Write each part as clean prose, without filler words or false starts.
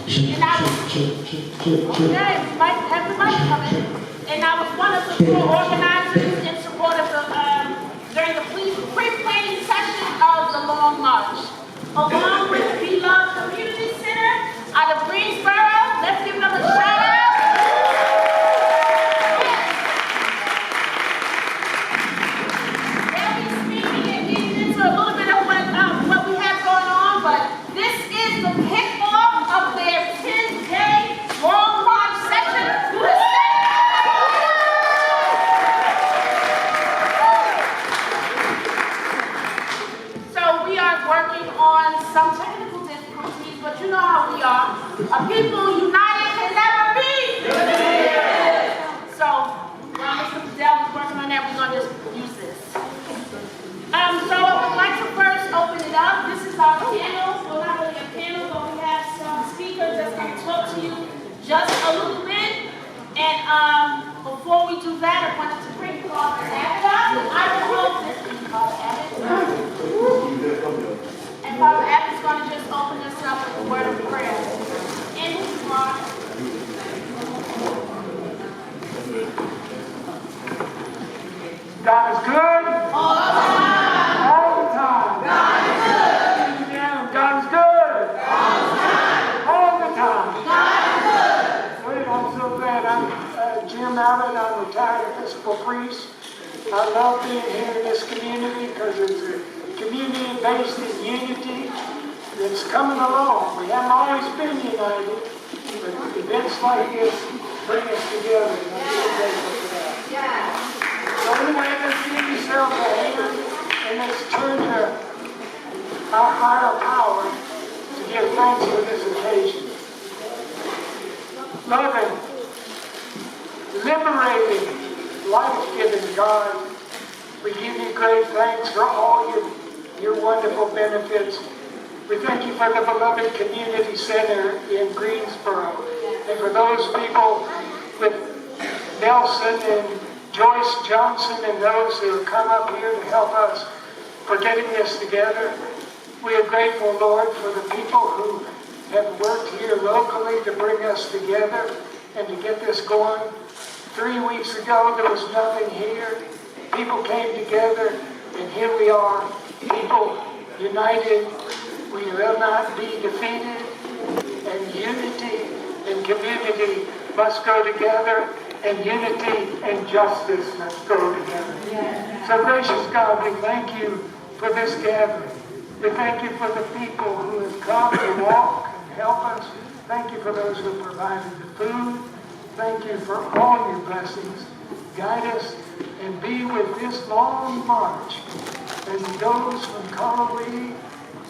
And I was, okay, might have the mic coming. And I was one of the organizers and supporters of, during the pre-planning session of the Long March. Along with Beloved Community Center out of Greensboro. Let's give them a shout out. They'll be speaking and getting into a little bit of what we have going on, but this is the kickoff of their 10-day Long March session through the state. So we are working on some technical difficulties, but you know how we are. A people united can never be. So while Mr. Fidel is working on that, we're going to just use this. So I would like to first open it up. This is our panel. Well, not really a panel, but we have some speakers that's going to talk to you just a little bit. And before we do that, I wanted to bring Father Abbott up. I will hold this in Father Abbott. And Father Abbott is going to just open us up with a word of prayer. In his heart. God is good. All the time. All the time. God is good. Yeah, God is good. All the time. All the time. God is good. Well, I'm so glad. I'm Jim Abbott. I'm a retired Episcopal priest. I love being here in this community because it's a community based in unity. It's coming along. We haven't always been united, but events like this bring us together. And I'm so grateful for that. Yeah. So anyway, let's give yourself a hand and let's turn to our higher power to give thanks for this occasion. Loving, liberating, life-giving God, we give you great thanks for all your wonderful benefits. We thank you for the beloved community center in Greensboro, and for those people with Nelson and Joyce Johnson and those who have come up here to help us for getting this together. We are grateful, Lord, for the people who have worked here locally to bring us together and to get this going. 3 weeks ago, there was nothing here. People came together, and here we are, people united. We will not be defeated, and unity and community must go together, and unity and justice must go together. So gracious God, we thank you for this gathering. We thank you for the people who have come to walk and help us. Thank you for those who provided the food. Thank you for all your blessings. Guide us and be with this long march as it goes from Colorado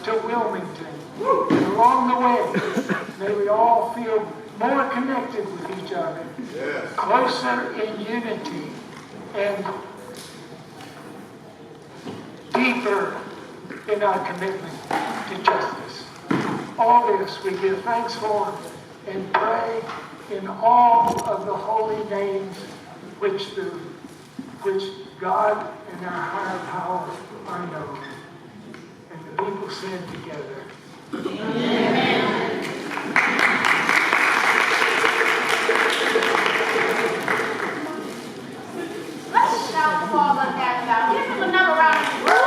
to Wilmington. And along the way, may we all feel more connected with each other, closer in unity, and deeper in our commitment to justice. All this we give thanks for and pray in all of the holy names which God and our higher power are known. And the people said together, Amen. Let's shout Father Abbott out. Give him another round of applause.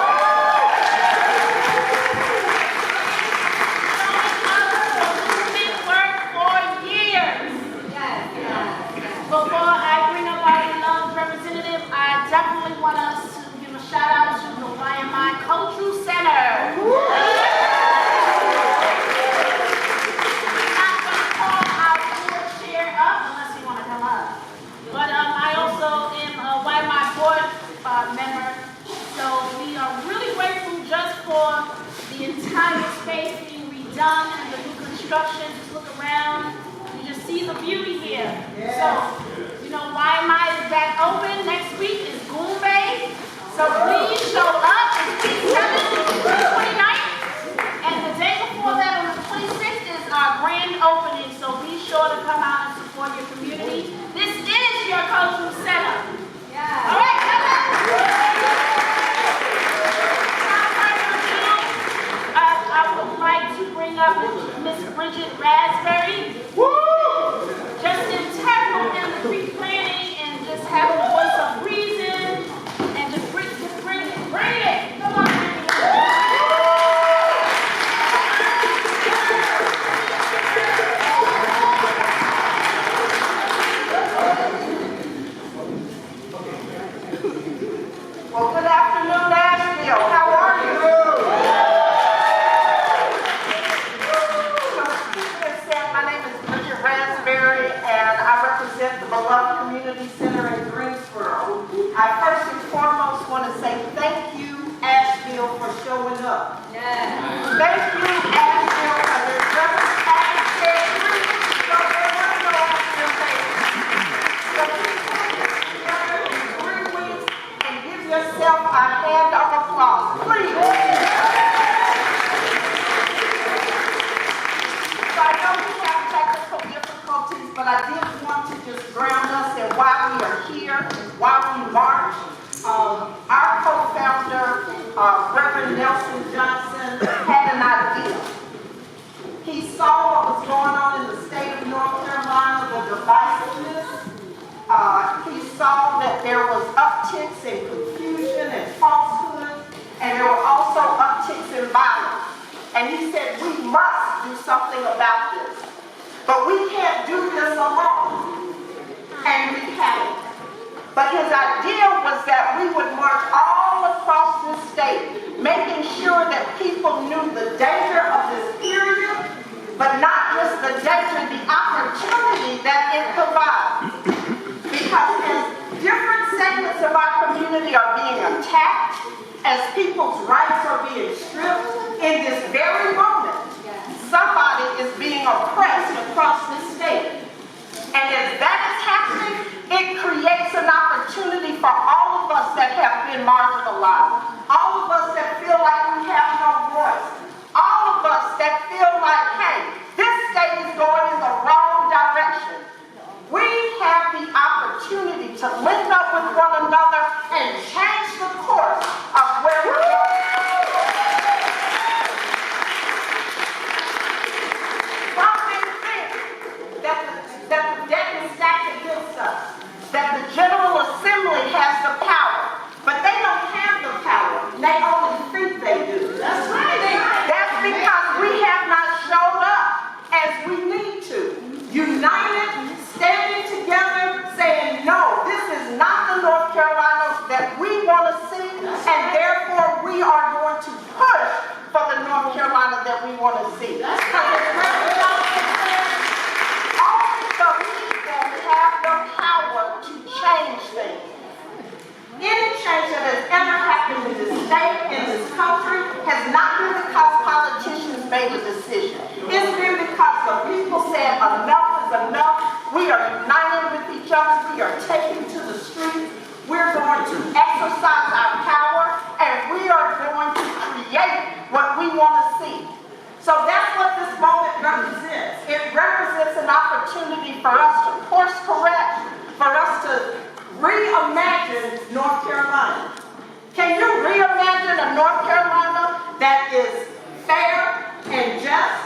Before I bring up our beloved representative, I definitely want us to give a shout out to the YMI Cultural Center. I'm not going to call our board chair up unless you want to come up. But I also am a YMI board member, so we are really grateful just for the entire space being redone and the new construction. Just look around. You see the beauty here. Yeah. So, you know, YMI is back open. Next week is Goombay. So please show up. It's week 7th to the 29th. And the day before that, on the 26th, is our grand opening. So be sure to come out and support your community. This is your cultural center. Yeah. All right, come on. I would like to bring up Miss Bridget Raspberry. represent the beloved community center in Greensboro. I first and foremost want to say thank you, Asheville, for showing up. Yeah. Thank you, Asheville, for their just Asheville 3 weeks ago. There was no Asheville baby. So please put together in 3 weeks and give yourself a hand of applause. Please. So I know we have technical difficulties, but I did want to just ground us in why we are here, why we march. Our co-founder, Reverend Nelson Johnson, had an idea. He saw what was going on in the state of North Carolina, the divisiveness. He saw that there was upticks in confusion and falsehood, and there were also upticks in violence. And he said, we must do something about this. But we can't do this alone. And we haven't. But his idea was that we would march all across this state, making sure that people knew the danger of this period, but not just the danger, the opportunity that it provides. Because as different segments of our community are being attacked, as people's rights are being stripped, in this very moment, somebody is being oppressed across this state. And as that is happening, it creates an opportunity for all of us that have been marginalized, all of us that feel like we have no voice, all of us that feel like, hey, this state is going in the wrong direction. We have the opportunity to link up with one another and change the course of where we're going. Some may think that the deck is stacked against us, that the General Assembly has the power, but they don't have the power. They only think they do. That's right. That's because we have not shown up as we need to. United, standing together, saying, no, this is not the North Carolina that we want to see, and therefore we are going to push for the North Carolina that we want to see. Only the people have the power to change things. Any change that has ever happened in this state, in this country, has not been because politicians made a decision. It's been because the people said enough is enough. We are united with each other. We are taking to the streets. We're going to exercise our power, and we are going to create what we want to see. So that's what this moment represents. It represents an opportunity for us to course correct, for us to reimagine North Carolina. Can you reimagine a North Carolina that is fair and just,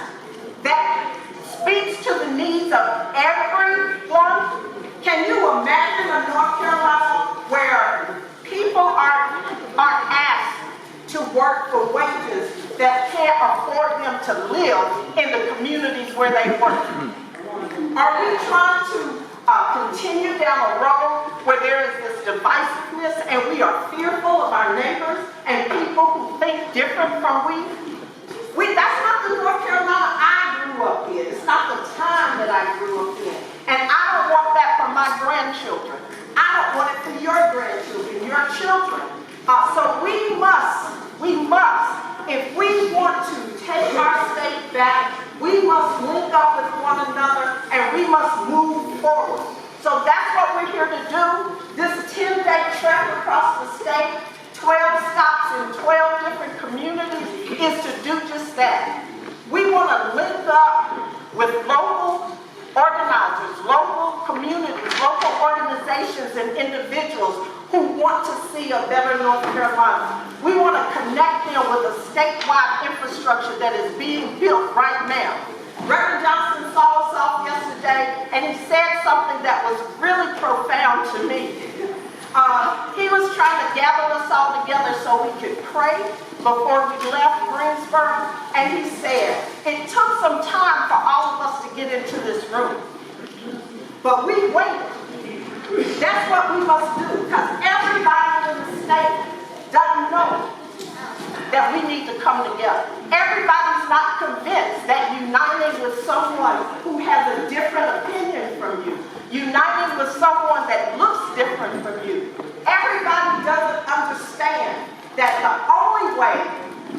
that speaks to the needs of everyone? Can you imagine a North Carolina where people are asked to work for wages that can't afford them to live in the communities where they work? Are we trying to continue down a road where there is this divisiveness and we are fearful of our neighbors and people who think different from we? That's not the North Carolina I grew up in. It's not the time that I grew up in. And I don't want that for my grandchildren. I don't want it for your grandchildren, your children. So we must, if we want to take our state back, we must link up with one another and we must move forward. So that's what we're here to do. This 10-day trek across the state, 12 stops in 12 different communities, is to do just that. We want to link up with local organizers, local communities, local organizations and individuals who want to see a better North Carolina. We want to connect them with a statewide infrastructure that is being built right now. Reverend Johnson saw us off yesterday, and he said something that was really profound to me. He was trying to gather us all together so we could pray before we left Greensboro, and he said, it took some time for all of us to get into this room, but we waited. That's what we must do, because everybody in the state doesn't know that we need to come together. Everybody's not convinced that uniting with someone who has a different opinion from you, uniting way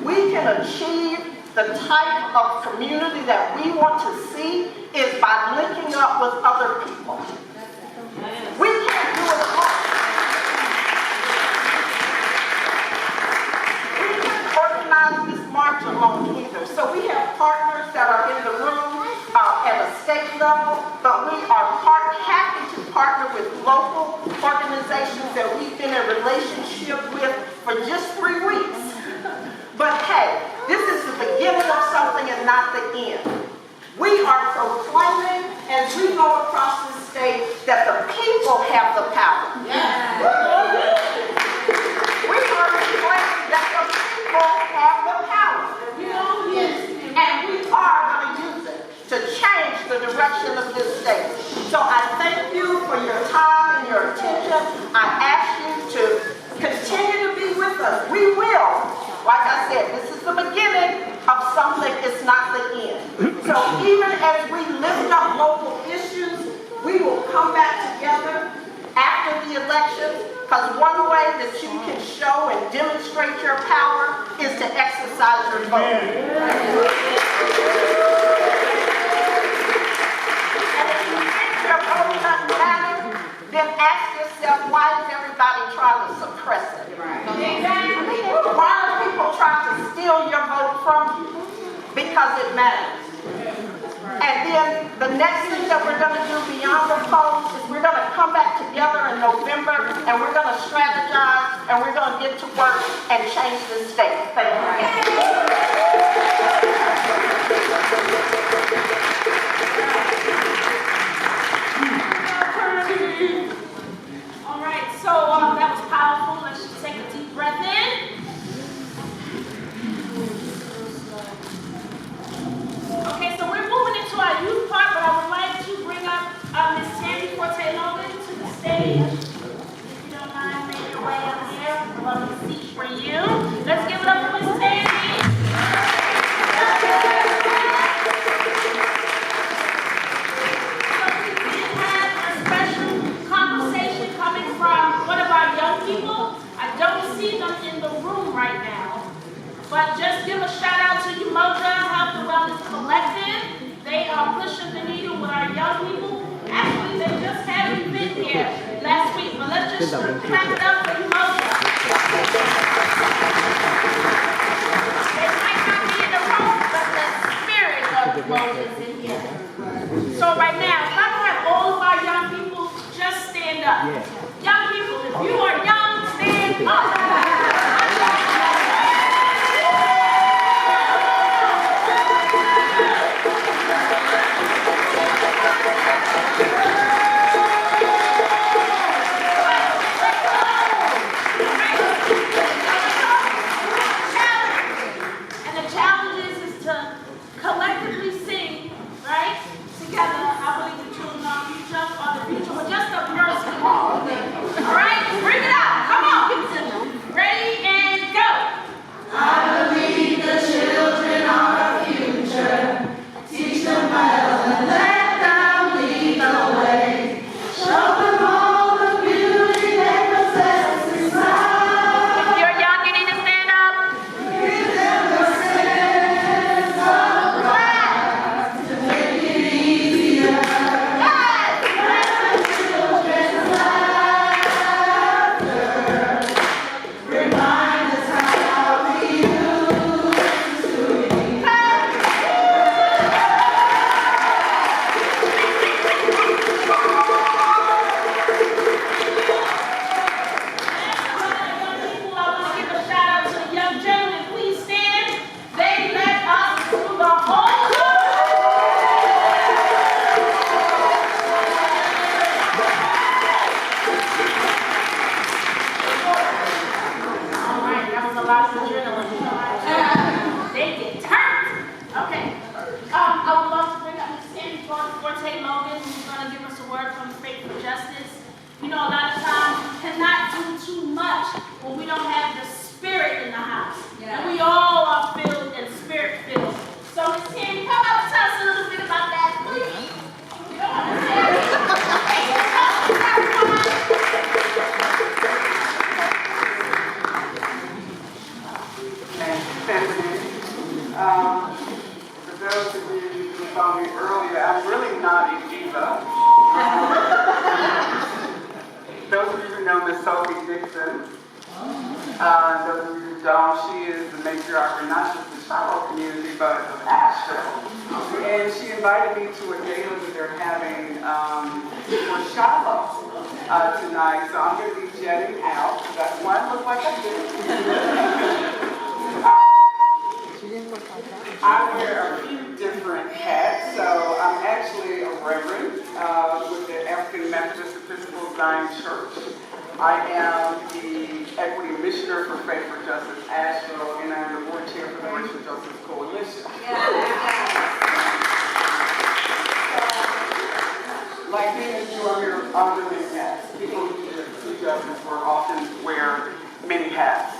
we can achieve the type of community that we want to see is by linking up with other people. We can't do it alone. We can't organize this march alone either. So we have partners that are in the room at a state level, but we are happy to partner with local organizations that we've been in relationship with for just 3 weeks. But hey, this is the beginning of something and not the end. We are proclaiming as we go across the state that the people have the power. Yeah. We are proclaiming that the people have the power. And we are going to use it to change the direction of this state. So I thank you for your time and your attention. I ask you to continue to be with us. We will. Like I said, this is the beginning of something, it's not the end. So even as we lift up local issues, we will come back together after the elections, because one way that you can show and demonstrate your power is to exercise your vote. And if you think your vote doesn't matter, then ask yourself, why is everybody trying to suppress it? Why are people trying to steal your vote from you? Because it matters. And then the next thing that we're going to do beyond the polls is we're going to come back together in November and we're going to strategize and we're going to get to work and change this state. Thank you. All right, so that was powerful. Let's just take a deep breath in. Okay, so we're moving into our youth part, but I would like to bring up Miss Tammy Forte-Logan to the stage. If you don't mind, make your way up here. A lovely seat for you. Let's give it up for Miss Tammy. So we did have a special conversation coming from one of our young people. I don't see them in the room right now. But just give a shout out to Umoja Health and Wellness Collective. They are pushing the needle with our young people. Actually, they just had an event here last week, but let's just clap it up for Umoja. They might not be in the room, but the spirit of Umoja is in here. So right now, if I don't have all of our young people, just stand up. Young people, if you are young, stand up. Forte-Logan, who's going to give us a word from Faith for Justice. You know, a lot of times we cannot do too much when we don't have the spirit in the house. Yeah. And we all are filled and spirit filled. So Ms. Tammy, come up and tell us a little bit about that, please. You don't understand? not a diva. Those of you who know Miss Sophie Dixon, those of you who don't, she is the matriarch of not just the Shiloh community, but of Asheville. And she invited me to a gala that they're having for Shiloh tonight. So I'm going to be jetting out. That's why I look like I do. I wear a few different hats, so I'm actually a reverend with the African Methodist Episcopal Zion Church. I am the Equity Missioner for Faith for Justice Asheville, and I'm the board chair for the Racial Justice Coalition. Like many of you are here under many hats. People who do justice will often wear many hats.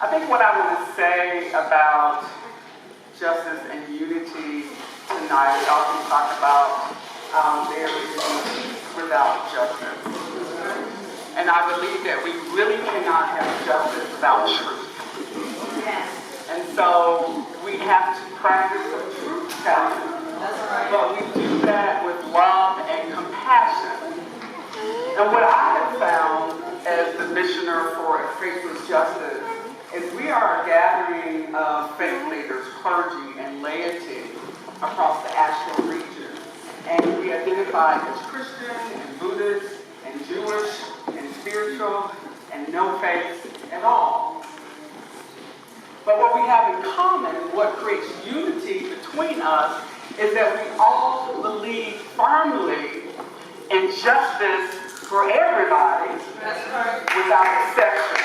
I think what I want to say about justice and unity tonight, we often talk about there is peace without justice. And I believe that we really cannot have justice without truth. And so we have to practice some truth telling, but we do that with love and compassion. And what I have found as the missioner for Faithless Justice is we are a gathering of faith leaders, clergy, and laity across the Asheville region. And we identify as Christian and Buddhist and Jewish and spiritual and no faith at all. But what we have in common, what creates unity between us, is that we all believe firmly in justice for everybody without exception.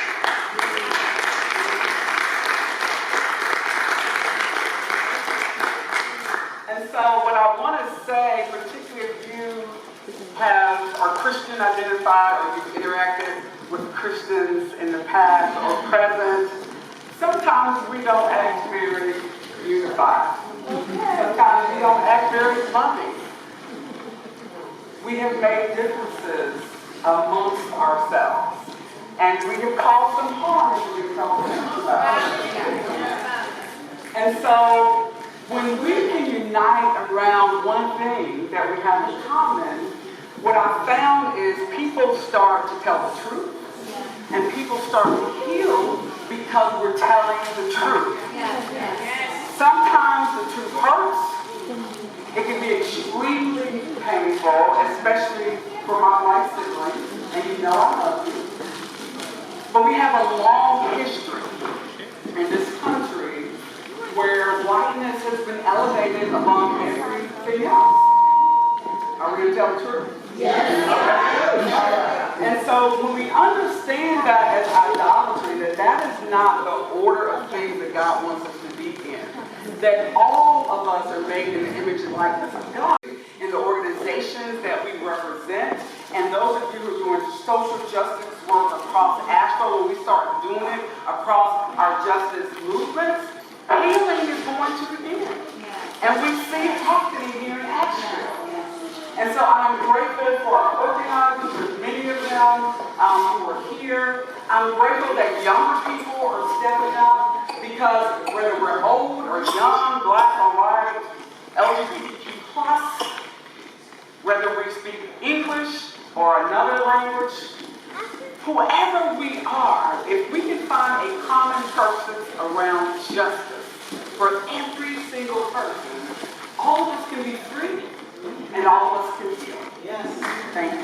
And so what I want to say, particularly if you are Christian identified or you've interacted with Christians in the past or present, sometimes we don't act very unified. Sometimes we don't act very loving. We have made differences amongst ourselves. And we have caused some harm as we've told them about. And so when we can unite around one thing that we have in common, what I found is people start to tell the truth. And people start to heal because we're telling the truth. Sometimes the truth hurts. It can be extremely painful, especially for my white siblings, and you know I love you. But we have a long history in this country where whiteness has been elevated above everything else. Are we going to tell the truth? Yes. Okay. And so when we understand that as idolatry, that is not the order of things that God wants us to be in, that all of us are made in the image and likeness of God, in the organizations that we represent, and those of you who are doing social justice work across Asheville, when we start doing it across our justice movements, healing is going to begin. And we see it happening here in Asheville. And so I'm grateful for our organizers, there's many of them who are here. I'm grateful that younger people are stepping up because whether we're old or young, black or white, LGBTQ+, whether we speak English or another language, whoever we are, if we can find a common purpose around justice for every single person, all of us can be free and all of us can heal. Yes. Thank you.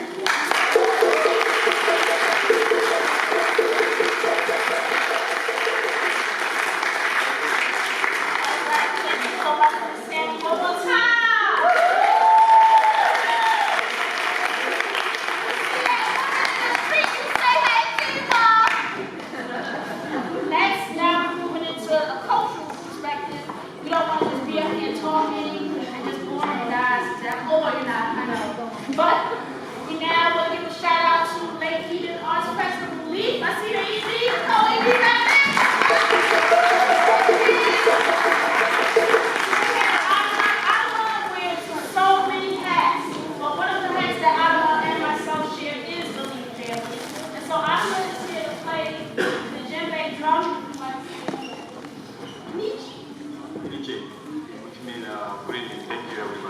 But we now will give a shout out to Lake Eden Arts Festival Leaf. I see her ED. Oh, ED back there. I love wearing so many hats, but one of the hats that I love and myself share is the Leaf family. And so I'm going to here to play the djembe drum. Nietzsche, which means breathing. Thank you, everyone.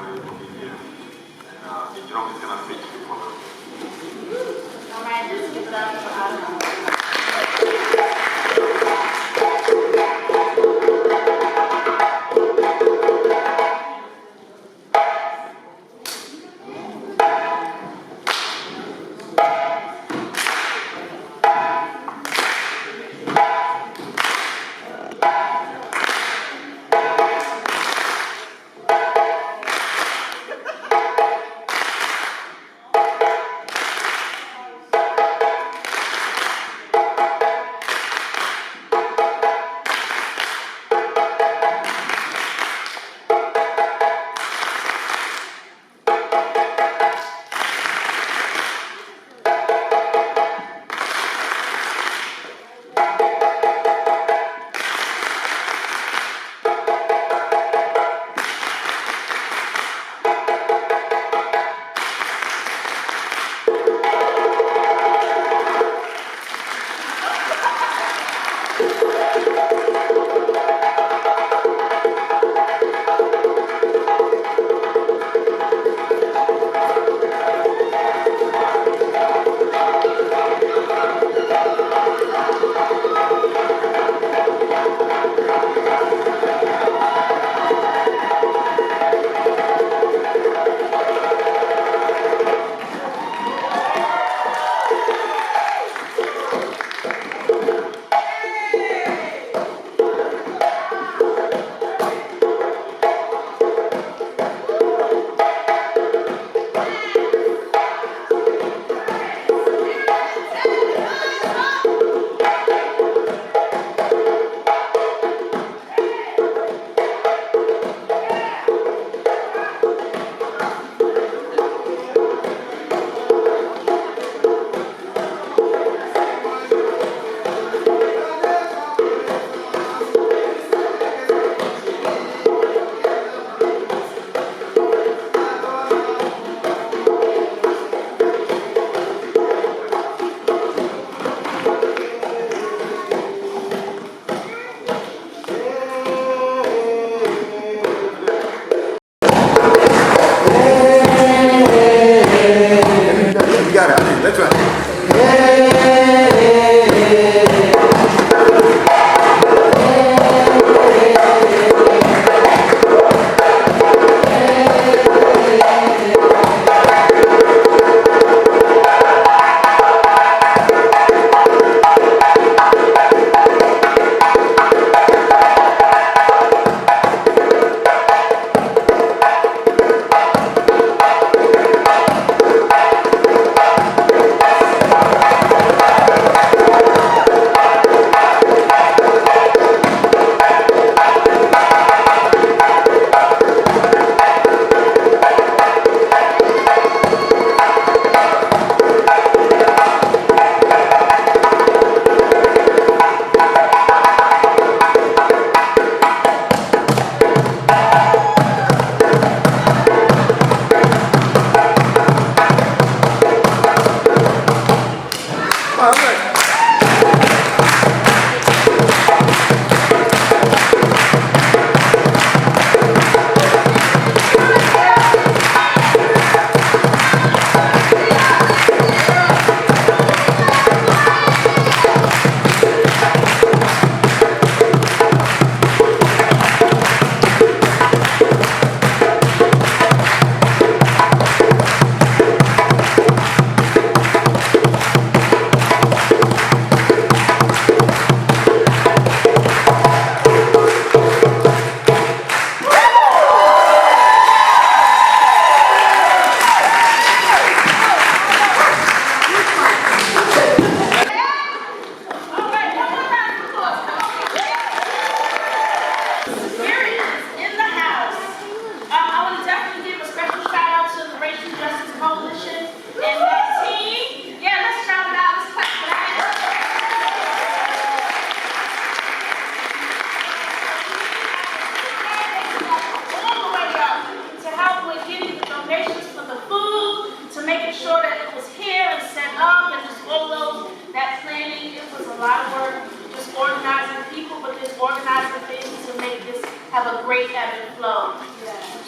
make sure that it was here and set up and just all those, that planning, it was a lot of work, just organizing people, but just organizing things to make this have a great ebb and flow.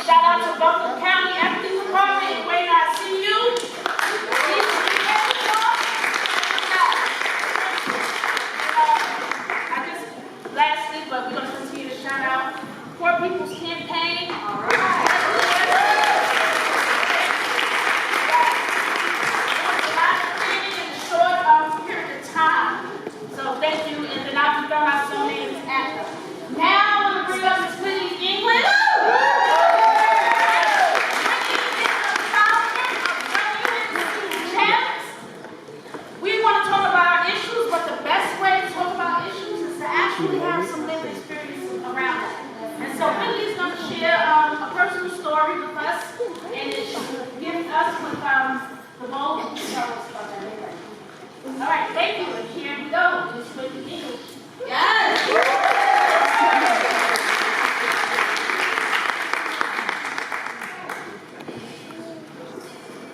Shout out to Buncombe County Athletic Department and Wayne, I see you. Lastly, but we're going to continue to shout out Poor People's Campaign. All right. So thank you, and then I'll be throwing out some names after. Now I want to bring up Miss Whitney English. We want to talk about our issues, but the best way to talk about issues is to actually have some lived experiences around it. And so Whitney's going to share a personal story with us, and it's giving us with the bold to tell us about that. All right, thank you, and here we go. Miss Whitney English. Yes!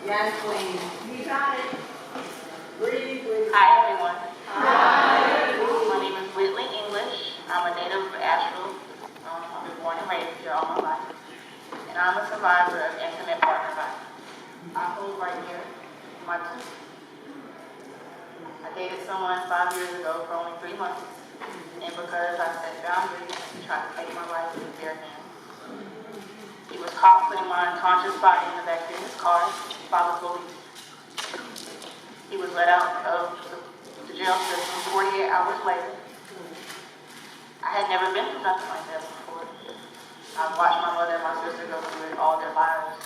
Yes, Queen. You got it. Breathe, breathe. Hi, everyone. Hi. My name is Whitney English. I'm a native of Asheville. I've been born and raised here all my life. And I'm a survivor of intimate partner violence. I hold right here my tooth. I dated someone 5 years ago for only 3 months, and because I set boundaries, he tried to take my life with bare hands. He was caught putting my unconscious body in the back of his car by the police. He was let out of the jail system 48 hours later. I had never been through nothing like that before. I've watched my mother and my sister go through it all their lives.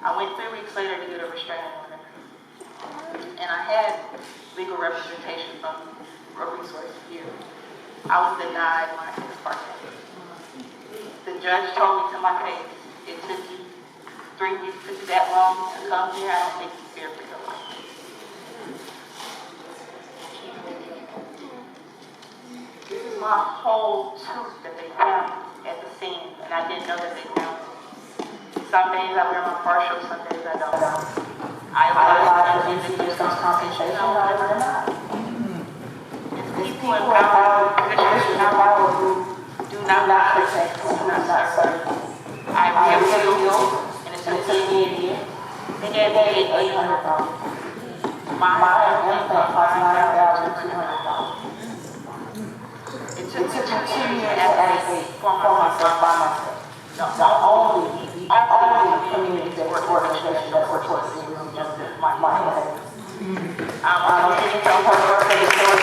I went 3 weeks later to get a restraining order. And I had legal representation from a resource here. I was denied my ex parte. The judge told me to my face, it took you 3 weeks, took you that long to come here, I don't think you fear for your life. This is my whole tooth that they found at the scene, and I didn't know that they found it. Some days I wear my partial, some days I don't. I realize that this is some compensation, however, or not. It's people in power, positions in power who do not protect, do not serve. I reappealed, and it's took me a year. They gave me $800. My implant cost $9,200. It took me 2 years to advocate for myself by myself. The only community organization that supports me. My head. I'm going to tell her birthday story.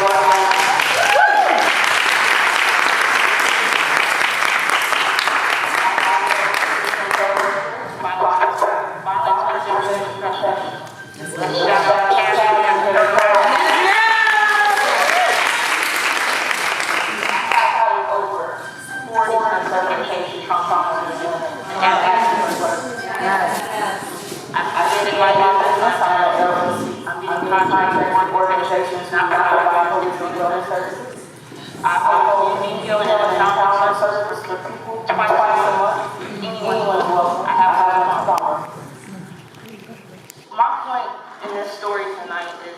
Organizations not provide police and wellness services. I hold healing and empowerment services for people twice a month. Anyone is welcome. I have my power. My point in this story tonight is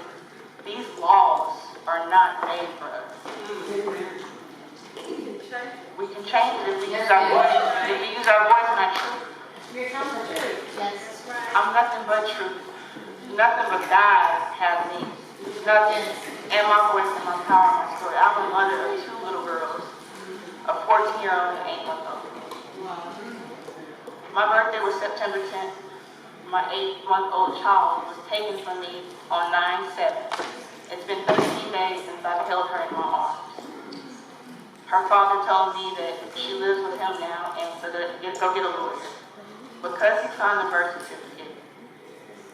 these laws are not made for us. We can change it if we use our voice. If we use our voice and our truth. I'm nothing but truth. Nothing but God has me. Nothing, and my voice and my power and my story. I'm a mother of 2 little girls, a 14-year-old and an 8-month-old. My birthday was September 10th. My 8-month-old child was taken from me on 9/7. It's been 13 days since I've held her in my arms. Her father told me that she lives with him now and so that go get a lawyer. Because he signed the birth certificate,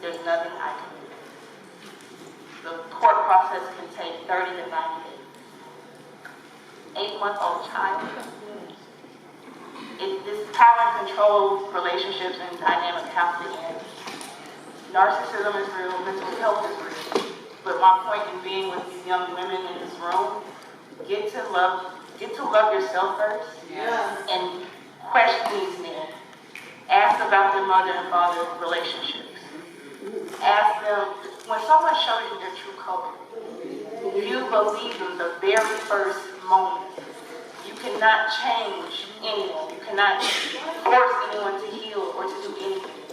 there's nothing I can do. The court process can take 30 to 90 days. 8-month-old child. This power and control relationships and dynamic have to end. Narcissism is real, mental health is real. But my point in being with these young women in this room, get to love yourself first. Yeah. And question these men. Ask about their mother and father relationships. ask them, when someone shows you their true color, you believe them the very first moment. You cannot change anyone. You cannot force anyone to heal or to do anything.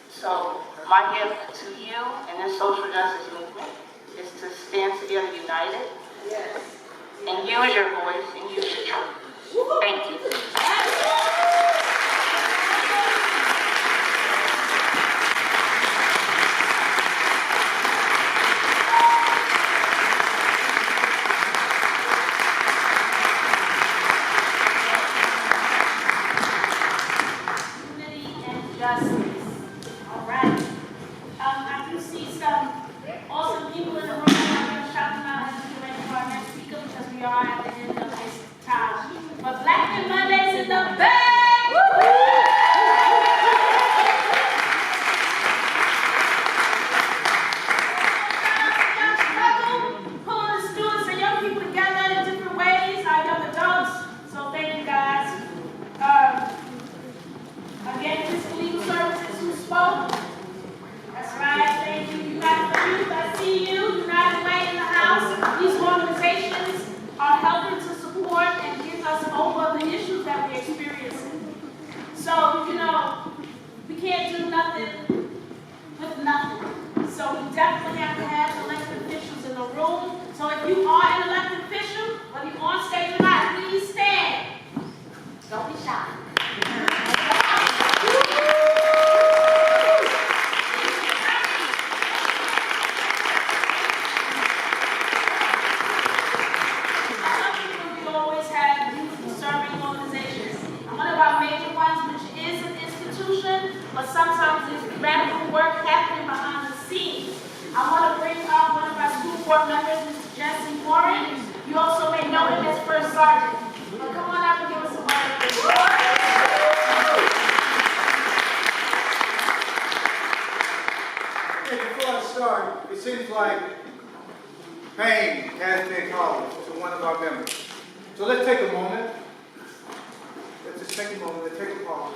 So my gift to you and this social justice movement is to stand together united and use your voice and use your truth. Thank you. Unity and justice. All right. I do see some awesome people in the room. I'm going to shout them out as we get ready for our next speaker because we are at the end of this time. But Black and Mondays in the bag! Pulling the students and young people together in different ways, our young adults. So thank you guys. Again, Physical Legal Services who spoke. That's right, thank you. United for Youth, I see you. United Way in the house. These organizations are helping to support and get us over the issues that we're experiencing. So, we can't do nothing with nothing. So we definitely have to have elected officials in the room. So if you are an elected official, whether you're on stage or not, please stand. Don't be shy. We always have youth serving organizations. One of our major ones, which is an institution, but sometimes there's radical work happening behind the scenes. I want to bring up one of our school board members, Mr. Jesse Warren. You also may know him as First Sergeant. But come on up and give us a word. Before I start, it seems like pain has been caused to one of our members. So let's take a moment. Let's just take a moment. Let's take a pause.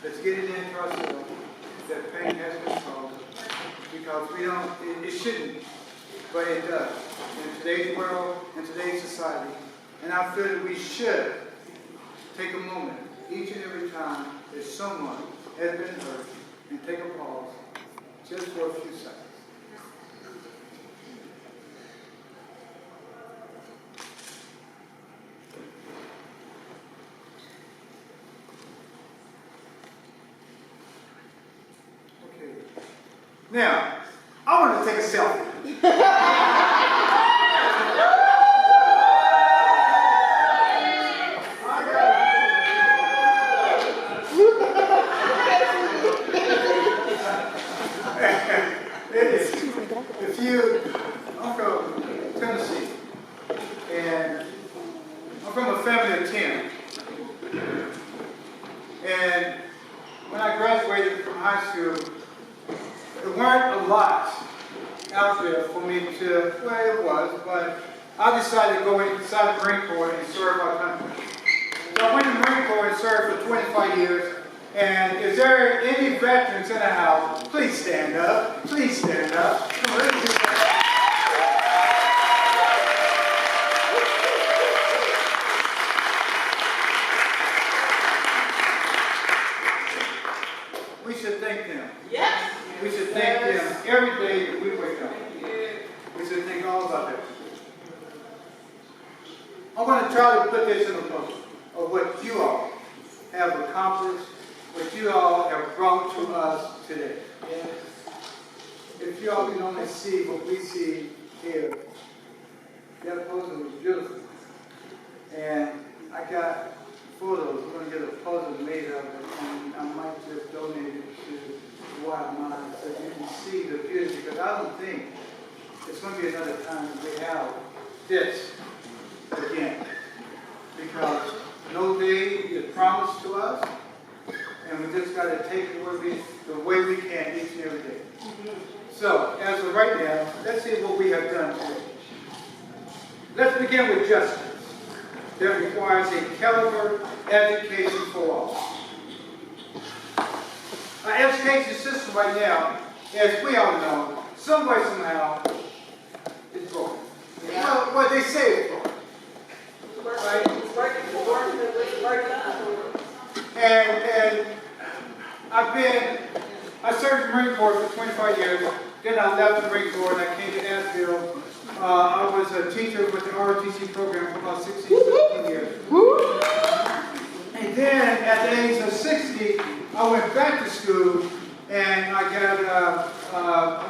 Let's get it into ourselves that pain has been caused. Because it shouldn't, but it does. In today's world, in today's society. And I feel that we should take a moment each and every time that someone has been hurt and take a pause just for a few seconds. Okay. Now, I want to take a selfie. I'm from Tennessee, and I'm from a family of 10. And when I graduated from high school, there weren't a lot out there for me to, well, it was, but I decided to go inside the Marine Corps and serve our country. So I went to the Marine Corps and served for 25 years. And is there any veterans in the house? Please stand up. Please stand up. We should thank them. Yes. We should thank them every day that we wake up. We should think all about that. I'm going to try to put this in a post of what you all have accomplished, what you all have brought to us today. If you all can only see what we see here, that poster was beautiful. And I got photos. We're going to get a poster made of it, and I might just donate it to Wild Mind so you can see the beauty, because I don't think it's going to be another time that we have this again. Because no day is promised to us, and we just got to take it the way we can each and every day. So, as of right now, let's see what we have done today. Let's begin with justice that requires a caliber education for all. A our education system right now, as we all know, somewhere, somehow, is broken. Well, what they say is broken. Right? And I served the Marine Corps for 25 years. Then I left the Marine Corps and I came to Asheville. I was a teacher with the ROTC program for about 16, 17 years. And then at the age of 60, I went back to school and I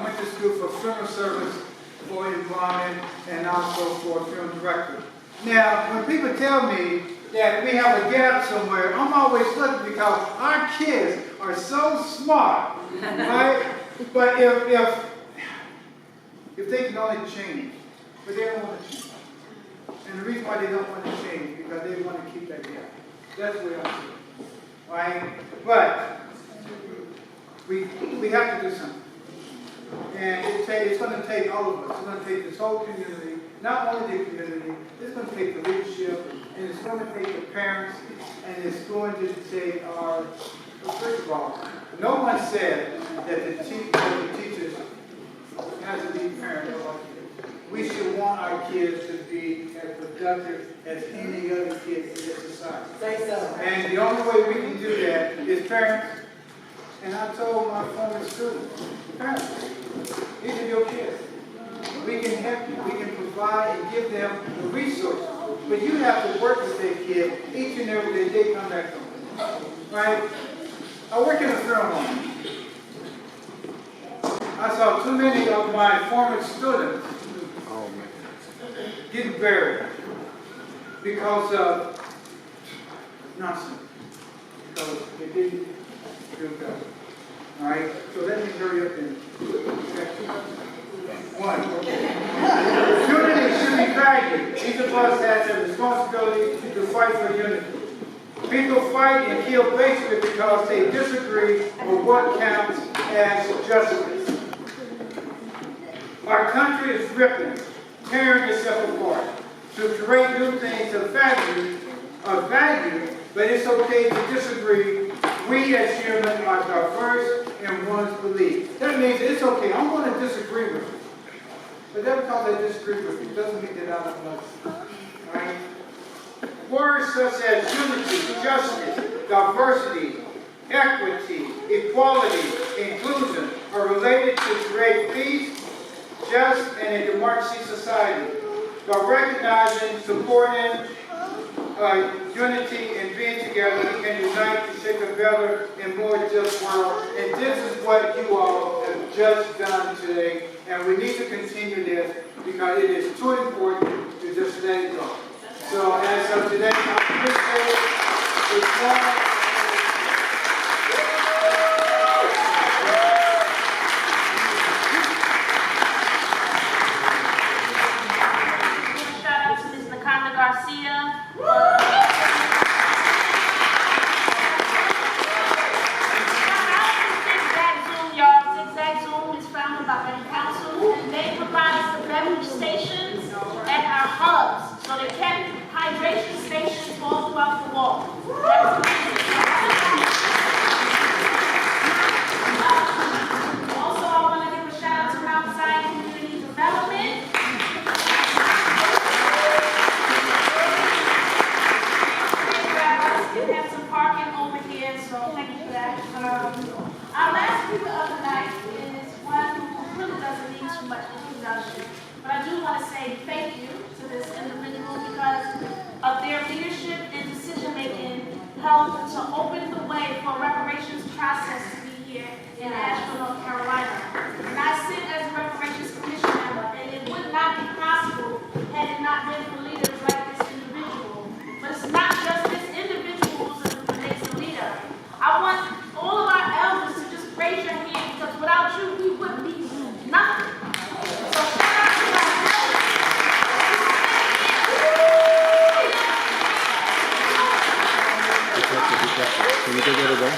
went to school for film service, for environment, and also for film director. Now, when people tell me that we have a gap somewhere, I'm always looking because our kids are so smart, right? But if they can only change, but they don't want to change. And the reason why they don't want to change is because they want to keep that gap. That's the way I see it, right? But we have to do something. And it's going to take all of us. It's going to take this whole community, not only the community, it's going to take the leadership, and it's going to take the parents, and it's going to take first of all, no one said that the teachers has to be parents of our kids. We should want our kids to be as productive as any other kid in this society. Say so. And the only way we can do that is parents. And I told my former students, parents, these are your kids. We can help you. We can provide and give them the resources. But you have to work with that kid each and every day they come back home. Right? I work in a film home. I saw too many of my former students getting buried because of nonsense. Because they didn't do better. All right? So let me hurry up and one. Unity should be valued. Each of us has a responsibility to fight for unity. People fight and kill basically because they disagree with what counts as justice. Our country is ripping, tearing itself apart to create new things of value, but it's okay to disagree. We as humans are diverse in one's belief. That means it's okay. I'm going to disagree with you. But that because I disagree with you doesn't mean that I don't love you. Right? Words such as unity, justice, diversity, equity, equality, inclusion are related to create peace, just, and a democracy society. By recognizing, supporting unity, and being together, we can unite to shape a better and more just world. And this is what you all have just done today. And we need to continue this because it is too important to just let it go. So as of today, I appreciate the time. Shout out to Ms. Nakanda Garcia. Zigzag Zoom is founded by Betty Council, and they provide us the beverage stations at our hubs. So they kept hydration stations all throughout the wall. Also, I want to give a shout out to Mount Zion Community Development. They have some parking over here, so thank you for that. Our last speaker of the night is one who really doesn't need too much introduction, but I do want to say thank you to this individual because of their leadership and decision-making helped to open the way for a reparations process to be here in Asheville, North Carolina. And I sit as a reparations commission member, and it would not be possible had it not been for leaders like this individual. But it's not just this individual who makes a leader. I want all of our elders to just raise your hand because without you, we wouldn't be nothing. So shout out to our elders. Can you take it again?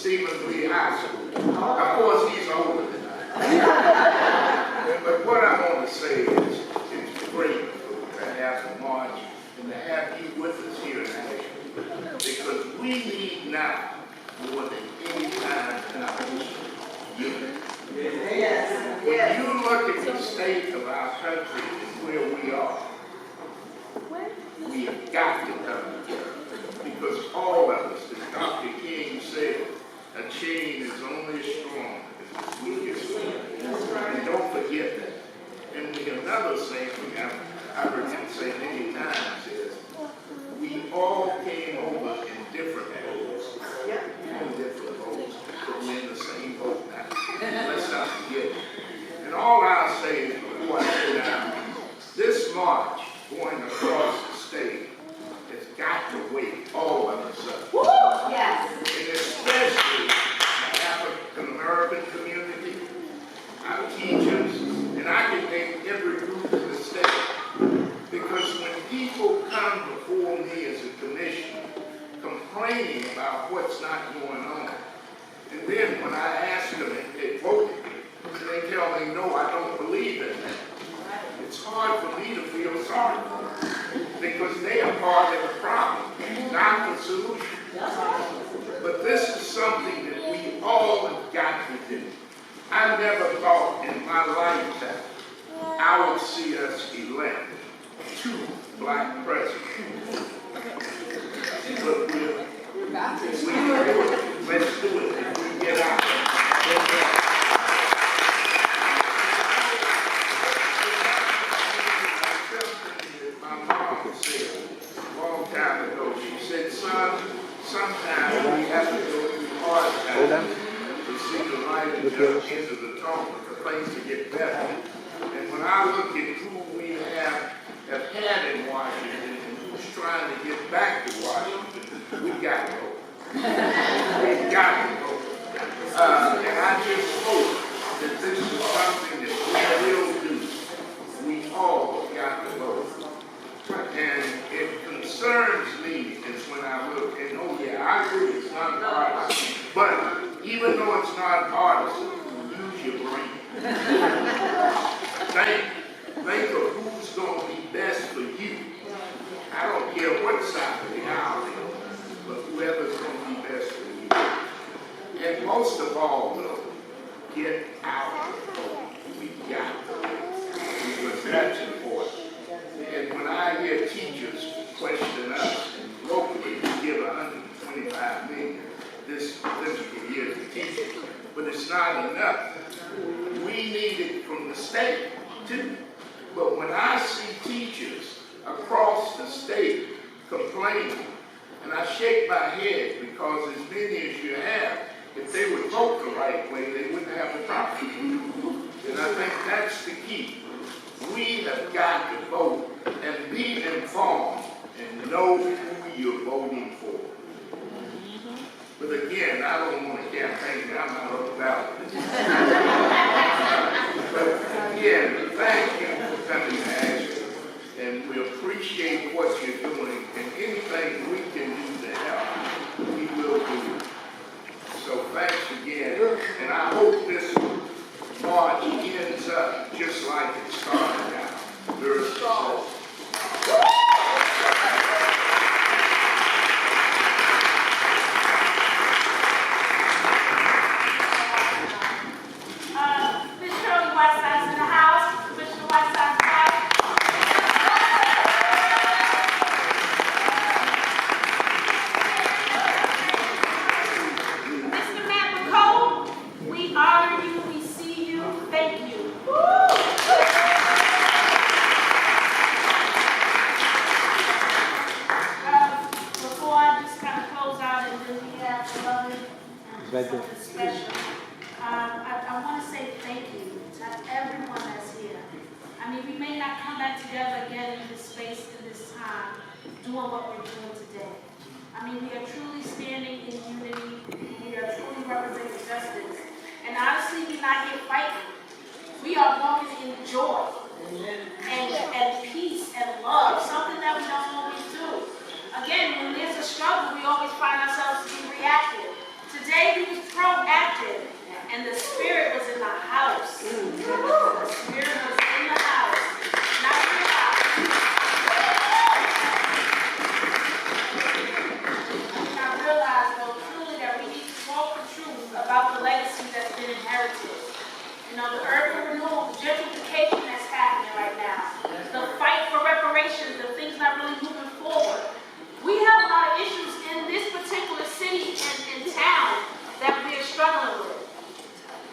Stephen Lee High School. Of course, he's older than I. But what I want to say is, it's great to have a march and to have you with us here in Asheville, because we need now more than any time in our history unity. When you look at the state of our country and where we are, we have got to come together, because all of us, as Dr. King said, a chain is only as strong as its weakest link. And don't forget that. And another thing I've heard him say many times is, we all came over in different boats, but we're in the same boat now. Let's not forget it. And all I'll say is, before I sit down, this march going across the state has got to wake all of us up. Woo! Yes. And especially the African American community, our teachers, and I can name every group in the state. Because when people come before me as a commissioner complaining about what's not going on, and then when I ask them if they voted, they tell me, no, I don't believe in that. It's hard for me to feel sorry for them, because they are part of the problem, not the solution. But this is something that we all have got to do. I never thought in my lifetime I would see us elect 2 black presidents. But we're do it. Let's do it if we get out. My mom said a long time ago, she said, son, sometimes we have to go through hard times to see the light at the end of the tunnel for things to get better. And when I look at who we have had in Washington and who's trying to get back to Washington, we got to go. We've got to go. And I just hope that this is something that we will do. We all got to go. And it concerns me is when I look and, oh yeah, I agree, it's not partisan. But even though it's not partisan, use your brain. Think of who's going to be best for you. I don't care what side of the aisle it is, but whoever's going to be best for you. And most of all, though, get out the vote. We got to vote, because that's important. And when I hear teachers question us, and locally we give $125 million this fiscal year to teachers, but it's not enough. We need it from the state too. But when I see teachers across the state complaining, and I shake my head, because as many as you have, if they would vote the right way, they wouldn't have a problem. And I think that's the key. We have got to vote and be informed and know who you're voting for. But again, I don't want to campaign. I'm not up about it. But again, thank you for coming to Asheville. And we appreciate what you're doing. And anything we can do to help, we will do. So thanks again. And I hope this march ends up just like it started out. Very strong. Special. I want to say thank you to everyone that's here. I mean, we may not come back together again in this space in this time, doing what we're doing today. I mean, we are truly standing in unity. We are truly representing justice. And honestly, we're not here fighting. We are walking in joy and peace and love, something that we don't always do. Again, when there's a struggle, we always find ourselves to be reactive to Today we was proactive, and the Spirit was in the house. The Spirit was in the house, not in the house. And I realized, though, truly that we need to walk the truth about the legacy that's been inherited. You know, the urban renewal, the gentrification that's happening right now, the fight for reparations, the things not really moving forward. We have a lot of issues in this particular city and town that we are struggling with.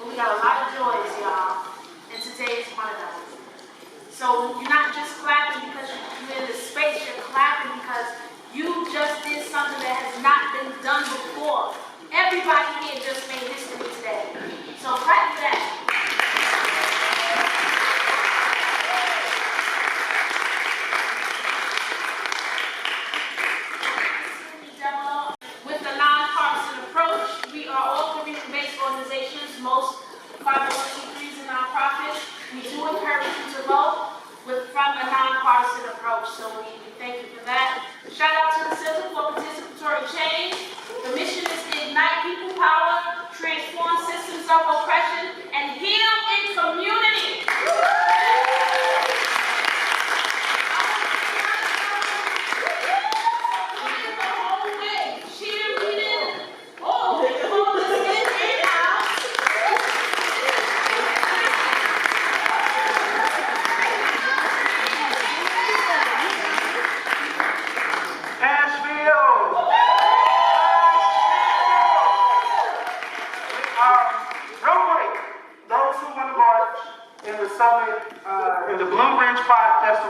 But we got a lot of joys, y'all, and today is one of them. So you're not just clapping because you're in this space, you're clapping because you just did something that has not been done before. Everybody here just made history today. So clap for that. With the nonpartisan approach, we are all community-based organizations, most 501c3s and nonprofits. We do encourage you to vote from a nonpartisan approach, so we thank you for that. Shout out to the Center for Participatory Change. The mission is to ignite people power, transform systems of oppression, and heal in community.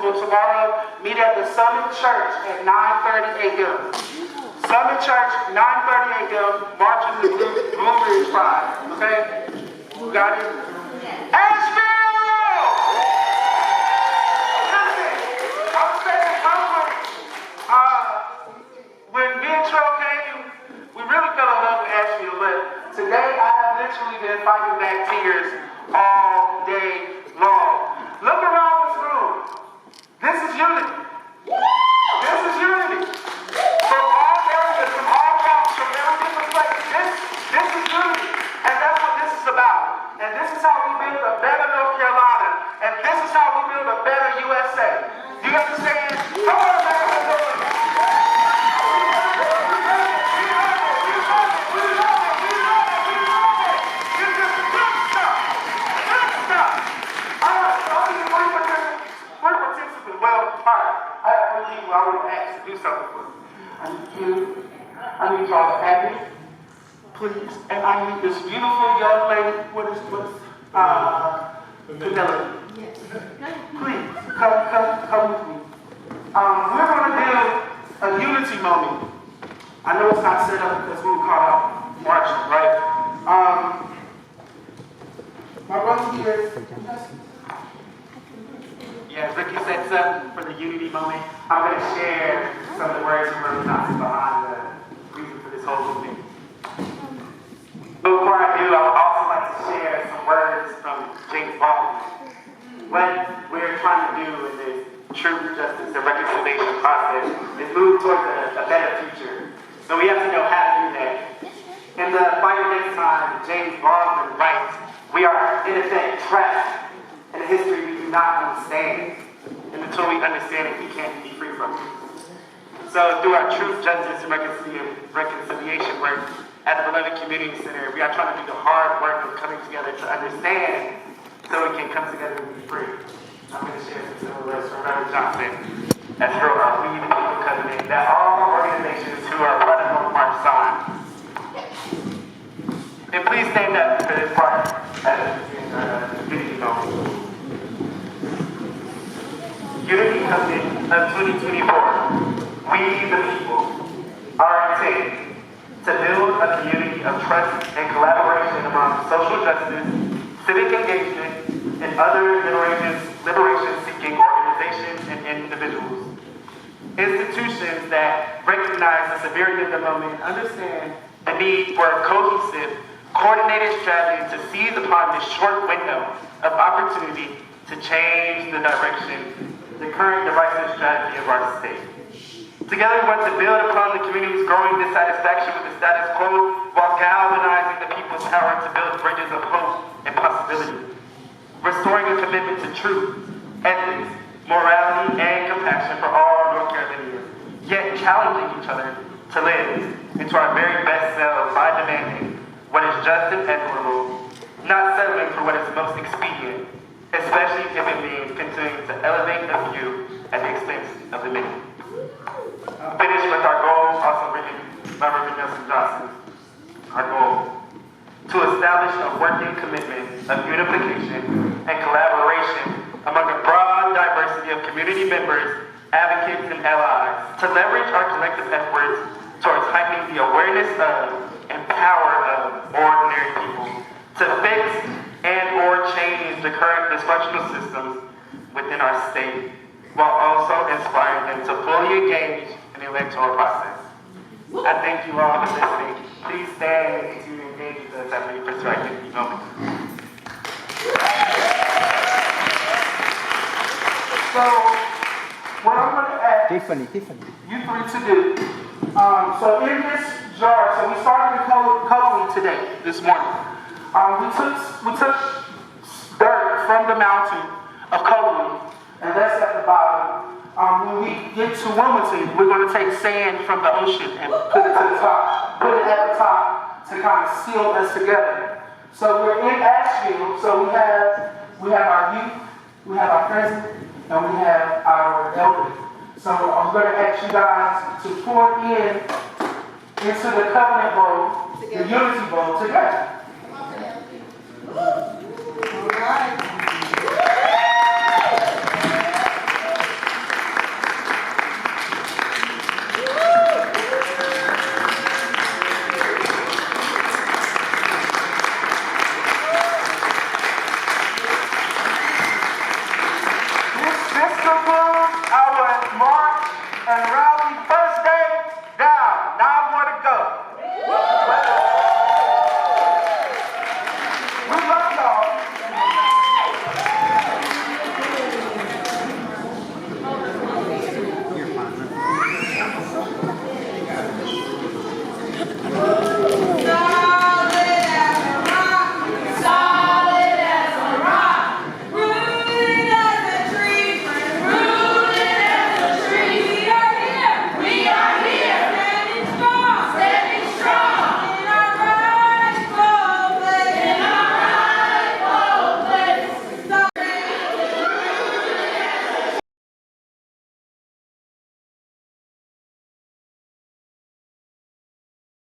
Tomorrow, meet at the Summit Church at 9:30 a.m. Summit Church, 9:30 a.m. Marching the Blue Ridge Pride. Okay? You got it? Asheville! Listen, I was saying when me and Trell came, we really fell in love with Asheville, but today I have literally been fighting back tears all day long. Look around this room. This is unity. This is unity. From all areas, from all walks, from every different place. This is unity. And that's what this is about. And this is how we build a better North Carolina. And this is how we build a better USA. Do you understand? Come on, man. I would have asked to do something for you. I need y'all to have it, please. And I need this beautiful young lady, Penelope. Please, come with me. We're going to do a unity moment. I know it's not set up because we were caught out marching, right? My brother here, yeah, Ricky sets up for the unity moment. I'm going to share some of the words from Reverend Johnson behind the reason for this whole movement. But before I do, I would also like to share some words from James Baldwin. What we're trying to do in this truth, justice, and reconciliation process is move towards a better future. So we have to know how to do that. In the fight against time, James Baldwin writes, "We are in effect trapped in a history we do not understand. And until we understand it, we can't be free from it." So through our truth, justice, and reconciliation work at the Beloved Community Center, we are trying to do the hard work of coming together to understand so we can come together and be free. I'm going to share some words from Reverend Johnson as for our We the People covenant that all organizations who are part of the March sign. And please stand up for this part as the unity moment. Unity Covenant of 2024. We the people are intent to build a community of trust and collaboration among social justice, civic engagement, and other liberation-seeking organizations and individuals. Institutions that recognize the severity of the moment understand the need for a cohesive, coordinated strategy to seize upon this short window of opportunity to change the direction, the current divisive strategy of our state. Together we want to build upon the community's growing dissatisfaction with the status quo while galvanizing the people's power to build bridges of hope and possibility, restoring a commitment to truth, ethics, morality, and compassion for all North Carolinians, yet challenging each other to live into our very best selves by demanding what is just and equitable, not settling for what is most expedient, especially if it means continuing to elevate the few at the expense of the many. Finish with our goal, also written by Reverend Nelson Johnson. Our goal: to establish a working commitment of unification and collaboration among a broad diversity of community members, advocates, and allies to leverage our collective efforts towards heightening the awareness of and power of ordinary people to fix and/or change the current dysfunctional systems within our state, while also inspiring them to fully engage in the electoral process. I thank you all for listening. Please stand and continue to engage with us after your perspective moment. So, what I'm going to ask you three to do, so in this jar, so we started coloring today, this morning. We took dirt from the mountain of coloring, and that's at the bottom. When we get to Wilmington, we're going to take sand from the ocean and put it to the top, put it at the top to kind of seal us together. So we're in Asheville, so we have our youth, we have our president, and we have our elderly. So I'm going to ask you guys to pour into the covenant bowl, the unity bowl together.